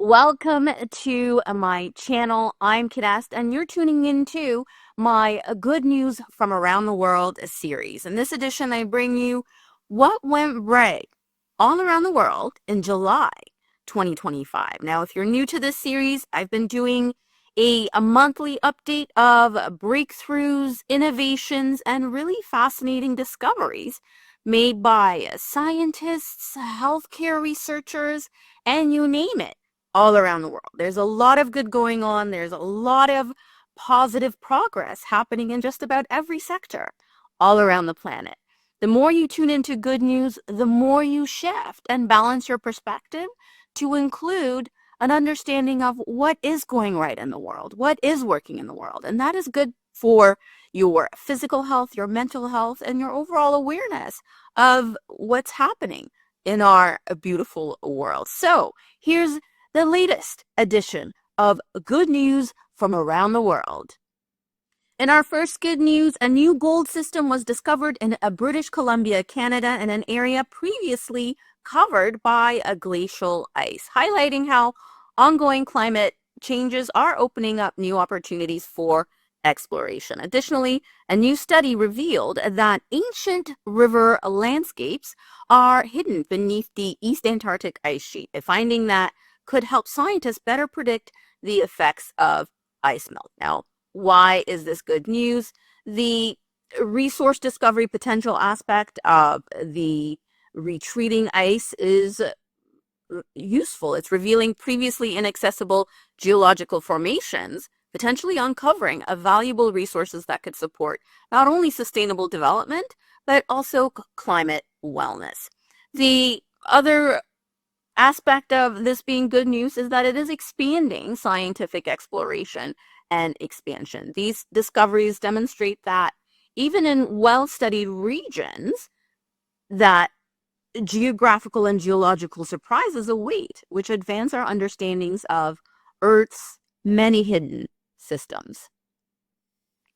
Welcome to my channel. I'm Kidest, and you're tuning into my Good News from Around the World series. In this edition, I bring you what went right all around the world in July 2025. Now, if you're new to this series, I've been doing a monthly update of breakthroughs, innovations, and really fascinating discoveries made by scientists, healthcare researchers, and you name it all around the world. There's a lot of good going on. There's a lot of positive progress happening in just about every sector all around the planet. The more you tune into good news, the more you shift and balance your perspective to include an understanding of what is going right in the world, what is working in the world. And that is good for your physical health, your mental health, and your overall awareness of what's happening in our beautiful world. So here's the latest edition of Good News from Around the World. In our first good news, a new gold system was discovered in British Columbia, Canada, in an area previously covered by a glacial ice, highlighting how ongoing climate changes are opening up new opportunities for exploration. Additionally, a new study revealed that ancient river landscapes are hidden beneath the East Antarctic ice sheet, a finding that could help scientists better predict the effects of ice melt. Now, why is this good news? The resource discovery potential aspect of the retreating ice is useful. It's revealing previously inaccessible geological formations, potentially uncovering valuable resources that could support not only sustainable development, but also climate wellness. The other aspect of this being good news is that it is expanding scientific exploration and expansion. These discoveries demonstrate that even in well-studied regions, that geographical and geological surprises await, which advance our understandings of Earth's many hidden systems.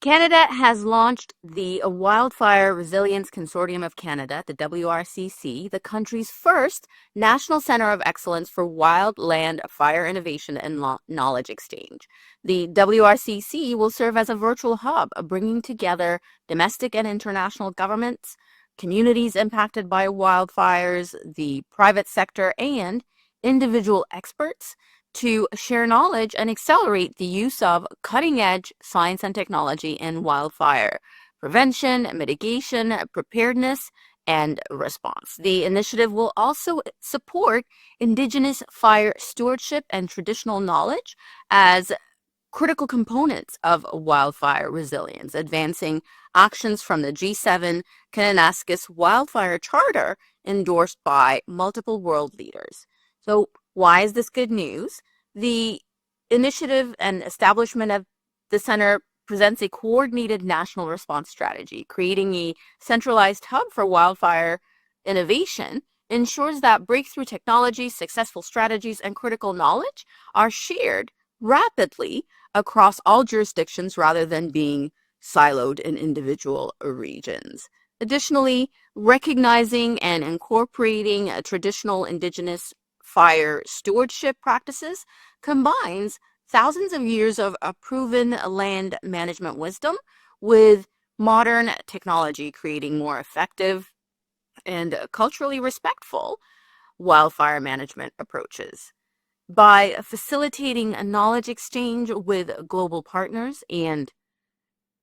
Canada has launched the Wildfire Resilience Consortium of Canada, the WRCC, the country's first national center of excellence for wildland fire innovation and knowledge exchange. The WRCC will serve as a virtual hub, bringing together domestic and international governments, communities impacted by wildfires, the private sector, and individual experts to share knowledge and accelerate the use of cutting-edge science and technology in wildfire prevention, mitigation, preparedness, and response. The initiative will also support Indigenous fire stewardship and traditional knowledge as critical components of wildfire resilience, advancing actions from the G7 Kananaskis Wildfire Charter endorsed by multiple world leaders. So why is this good news? The initiative and establishment of the center presents a coordinated national response strategy. Creating a centralized hub for wildfire innovation ensures that breakthrough technologies, successful strategies, and critical knowledge are shared rapidly across all jurisdictions rather than being siloed in individual regions. Additionally, recognizing and incorporating traditional Indigenous fire stewardship practices combines thousands of years of proven land management wisdom with modern technology, creating more effective and culturally respectful wildfire management approaches. By facilitating a knowledge exchange with global partners and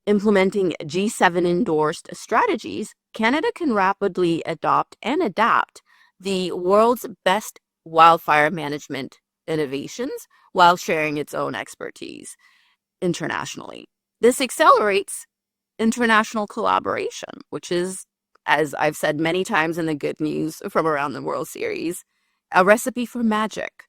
implementing G7 endorsed strategies, Canada can rapidly adopt and adapt the world's best wildfire management innovations while sharing its own expertise internationally. This accelerates international collaboration, which is, as I've said many times in the Good News from Around the World series, a recipe for magic.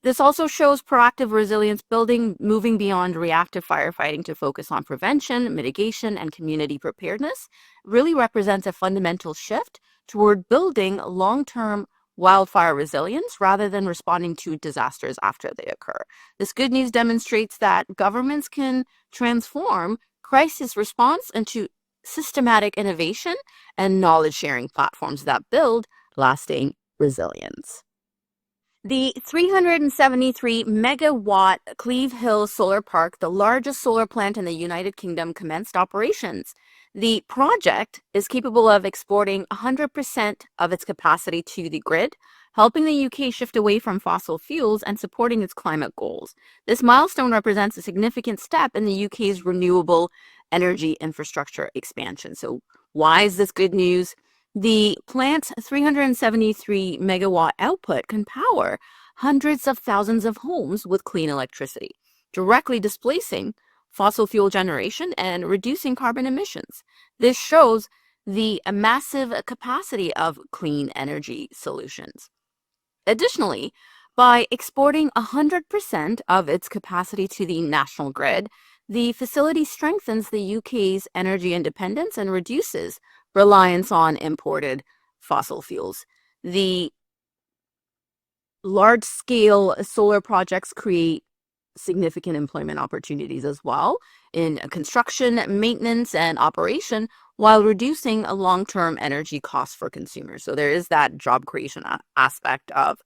This also shows proactive resilience building, moving beyond reactive firefighting to focus on prevention, mitigation, and community preparedness. Really represents a fundamental shift toward building long-term wildfire resilience rather than responding to disasters after they occur. This good news demonstrates that governments can transform crisis response into systematic innovation and knowledge-sharing platforms that build lasting resilience. The 373 megawatt Cleve Hill Solar Park, the largest solar plant in the United Kingdom, commenced operations. The project is capable of exporting 100% of its capacity to the grid, helping the UK shift away from fossil fuels and supporting its climate goals. This milestone represents a significant step in the UK's renewable energy infrastructure expansion. So, why is this good news? The plant's 373 megawatt output can power hundreds of thousands of homes with clean electricity, directly displacing fossil fuel generation and reducing carbon emissions. This shows the massive capacity of clean energy solutions. Additionally, by exporting 100% of its capacity to the national grid, the facility strengthens the UK's energy independence and reduces reliance on imported fossil fuels. The large-scale solar projects create significant employment opportunities as well in construction, maintenance, and operation, while reducing a long-term energy costs for consumers. So there is that job creation aspect of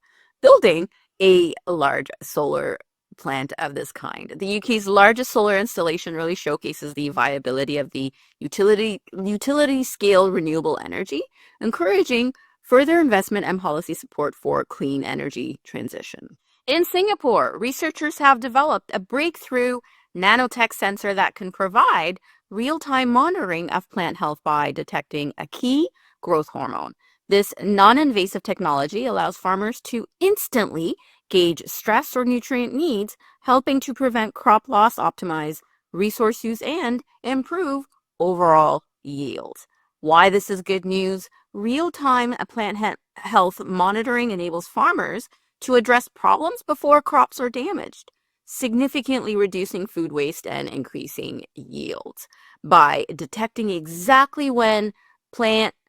building a large solar plant of this kind. The UK's largest solar installation really showcases the viability of the utility scale renewable energy, encouraging further investment and policy support for clean energy transition. In Singapore, researchers have developed a breakthrough nanotech sensor that can provide real-time monitoring of plant health by detecting a key growth hormone. This non-invasive technology allows farmers to instantly gauge stress or nutrient needs, helping to prevent crop loss, optimize resource use, and improve overall yields. Why this is good news? Real-time plant health monitoring enables farmers to address problems before crops are damaged, significantly reducing food waste and increasing yields. By detecting exactly when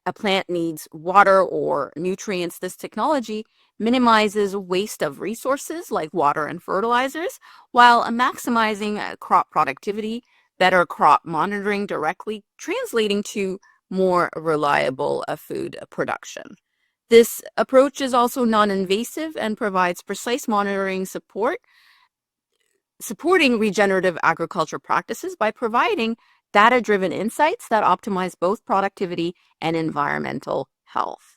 a plant needs water or nutrients, this technology minimizes waste of resources like water and fertilizers, while maximizing crop productivity, better crop monitoring directly translating to more reliable food production. This approach is also non-invasive and provides precise monitoring support, supporting regenerative agriculture practices by providing data-driven insights that optimize both productivity and environmental health.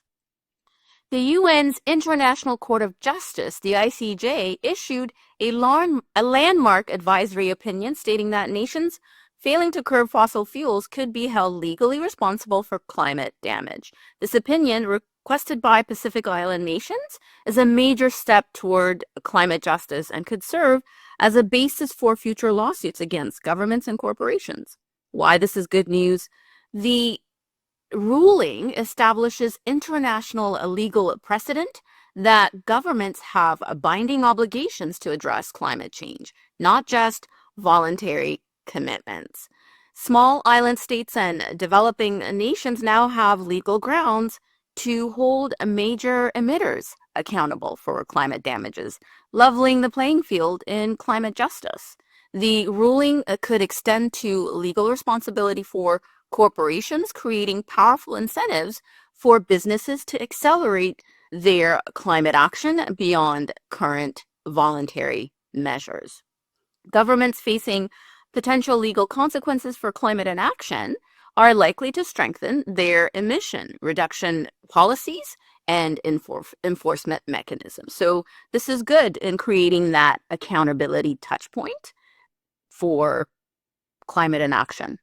The UN's International Court of Justice, the ICJ, issued a landmark advisory opinion stating that nations failing to curb fossil fuels could be held legally responsible for climate damage. This opinion, requested by Pacific Island nations, is a major step toward climate justice and could serve as a basis for future lawsuits against governments and corporations. Why this is good news? The ruling establishes international legal precedent that governments have binding obligations to address climate change, not just voluntary commitments. Small island states and developing nations now have legal grounds to hold major emitters accountable for climate damages, leveling the playing field in climate justice. The ruling could extend to legal responsibility for corporations, creating powerful incentives for businesses to accelerate their climate action beyond current voluntary measures. Governments facing potential legal consequences for climate inaction are likely to strengthen their emission reduction policies and enforcement mechanisms. So this is good in creating that accountability touch point for climate inaction.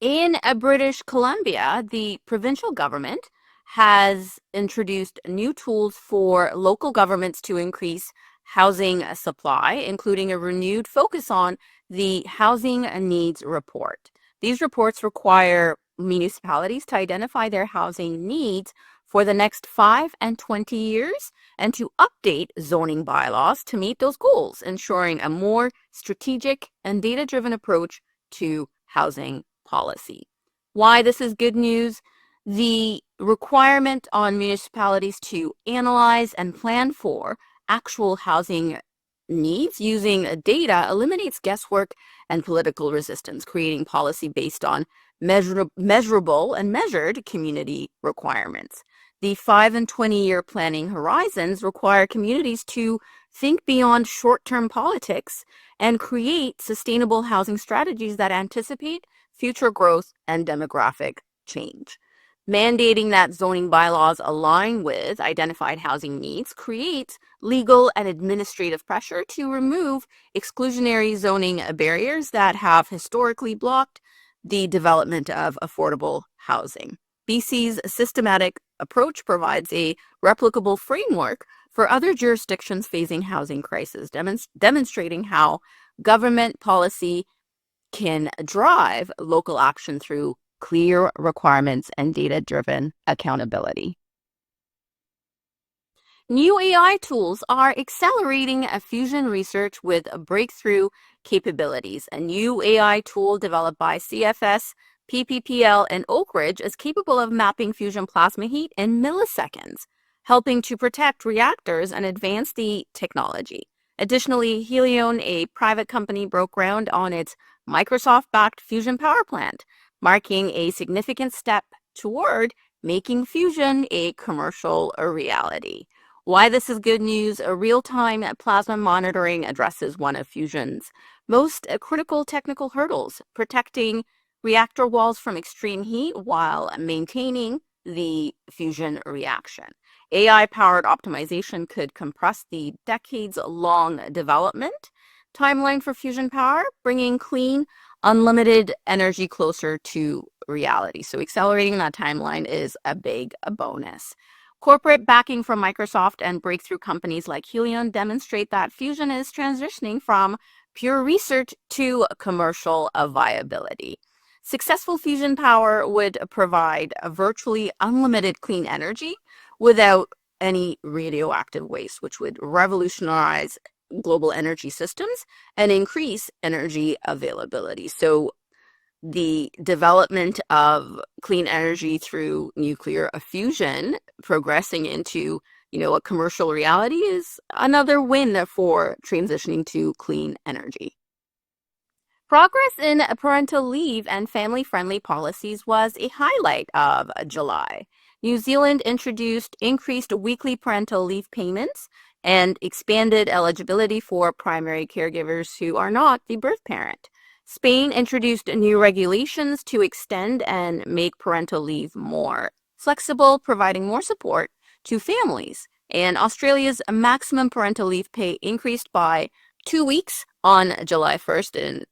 In British Columbia, the provincial government has introduced new tools for local governments to increase housing supply, including a renewed focus on the Housing Needs Report. These reports require municipalities to identify their housing needs for the next 5 and 20 years and to update zoning bylaws to meet those goals, ensuring a more strategic and data-driven approach to housing policy. Why this is good news? The requirement on municipalities to analyze and plan for actual housing needs using data eliminates guesswork and political resistance, creating policy based on measurable and measured community requirements. The 5 and 20-year planning horizons require communities to think beyond short-term politics and create sustainable housing strategies that anticipate future growth and demographic change. Mandating that zoning bylaws align with identified housing needs creates legal and administrative pressure to remove exclusionary zoning barriers that have historically blocked the development of affordable housing. BC's systematic approach provides a replicable framework for other jurisdictions facing housing crisis, demonstrating how government policy can drive local action through clear requirements and data-driven accountability. New AI tools are accelerating fusion research with breakthrough capabilities. A new AI tool developed by CFS, PPPL, and Oak Ridge is capable of mapping fusion plasma heat in milliseconds, helping to protect reactors and advance the technology. Additionally, Helion, a private company, broke ground on its Microsoft-backed fusion power plant, marking a significant step toward making fusion a commercial reality. Why this is good news: a real-time plasma monitoring addresses one of fusion's most critical technical hurdles, protecting reactor walls from extreme heat while maintaining the fusion reaction. AI-powered optimization could compress the decades-long development timeline for fusion power, bringing clean, unlimited energy closer to reality. So accelerating that timeline is a big bonus. Corporate backing from Microsoft and breakthrough companies like Helion demonstrate that fusion is transitioning from pure research to commercial viability. Successful fusion power would provide a virtually unlimited clean energy without any radioactive waste, which would revolutionize global energy systems and increase energy availability. So the development of clean energy through nuclear fusion progressing into, a commercial reality is another win for transitioning to clean energy. Progress in parental leave and family-friendly policies was a highlight of July. New Zealand introduced increased weekly parental leave payments and expanded eligibility for primary caregivers who are not the birth parent. Spain introduced new regulations to extend and make parental leave more flexible, providing more support to families. And Australia's maximum parental leave pay increased by 2 weeks on July 1st,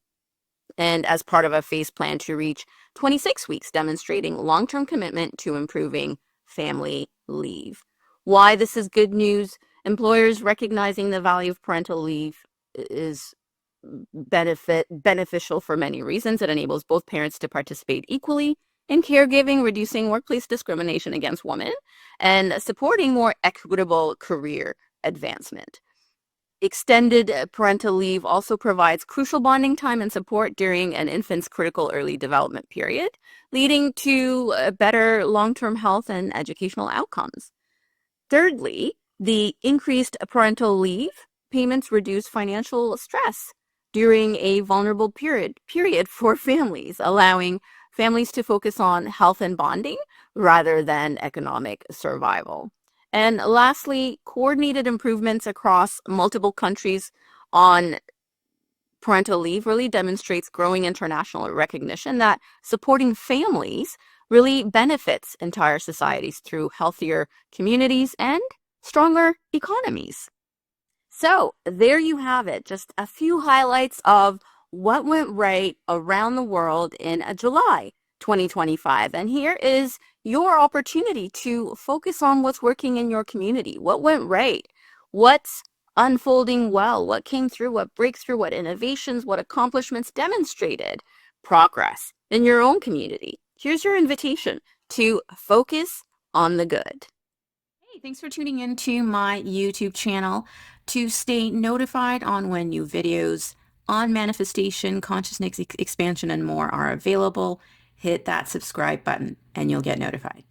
and as part of a phased plan to reach 26 weeks, demonstrating long-term commitment to improving family leave. Why this is good news: employers recognizing the value of parental leave is beneficial for many reasons. It enables both parents to participate equally in caregiving, reducing workplace discrimination against women, and supporting more equitable career advancement. Extended parental leave also provides crucial bonding time and support during an infant's critical early development period, leading to better long-term health and educational outcomes. Thirdly, the increased parental leave payments reduce financial stress during a vulnerable period for families, allowing families to focus on health and bonding rather than economic survival. And lastly, coordinated improvements across multiple countries on parental leave really demonstrates growing international recognition that supporting families really benefits entire societies through healthier communities and stronger economies. So there you have it, just a few highlights of what went right around the world in July 2025. And here is your opportunity to focus on what's working in your community. What went right? What's unfolding well? What came through? What breakthrough? What innovations? What accomplishments demonstrated progress in your own community? Here's your invitation to focus on the good. Hey, thanks for tuning in to my YouTube channel. To stay notified on when new videos on manifestation, consciousness expansion, and more are available, hit that subscribe button and you'll get notified.